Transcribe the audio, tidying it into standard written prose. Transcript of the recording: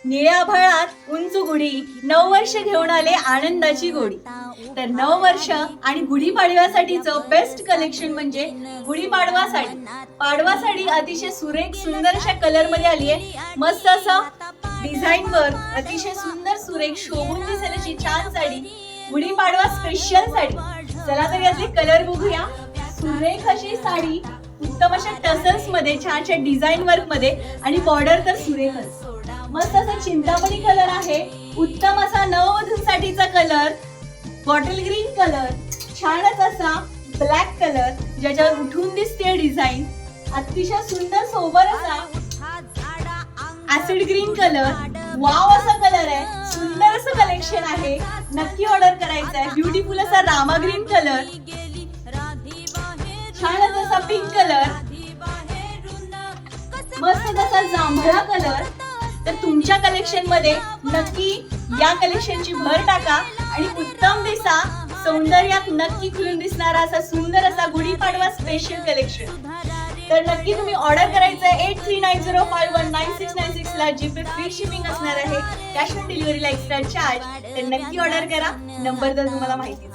निळ्या आभाळात उंच गुढी, नववर्ष घेऊन आले आनंदाची गोडी. तर नववर्ष आणि गुढीपाडव्यासाठीचं बेस्ट कलेक्शन म्हणजे गुढीपाडवा साडी. पाडवा साडी अतिशय सुरेख सुंदर अशा कलर मध्ये आली आहे. मस्त असं डिझाईन वर अतिशय सुंदर सुरेख शोभून दिसेल अशी छान साडी, गुढीपाडवा स्पेशल साडी. चला तर यातले कलर बघूया. सुरेख अशी साडी, उत्तम अशा टसल्स मध्ये, छानशा डिझाईन वर्क मध्ये आणि बॉर्डर तर सुरेखच. मस्त असा चिंतामणी कलर आहे, उत्तम असा नववधूंसाठीचा कलर, बॉटल ग्रीन कलर, छानच असा ब्लॅक कलर ज्याच्यावर उठून दिसते डिझाईन, अतिशय सुंदर सोबर असा ऍसिड ग्रीन कलर. वाव असा कलर आहे, सुंदर असं कलेक्शन आहे, नक्की ऑर्डर करायचं आहे. ब्युटिफुल असा रामा ग्रीन कलर, छानच असा पिंक कलर, मस्त असा जांभळा कलर. तर तुमच्या कलेक्शन मध्ये नक्की या कलेक्शनची भर टाका आणि उत्तम दिसा, सौंदर्यात नक्की खुलून दिसणारा असा सुंदर असा गुढीपाडवा स्पेशल कलेक्शन. तर नक्की तुम्ही ऑर्डर करायचं आहे. 8390519696 ला जीपे फ्री शिपिंग असणार आहे. कॅश ऑन डिलिव्हरीला एक्स्ट्रा चार्ज. तर नक्की ऑर्डर करा. नंबर तर तुम्हाला माहितीच.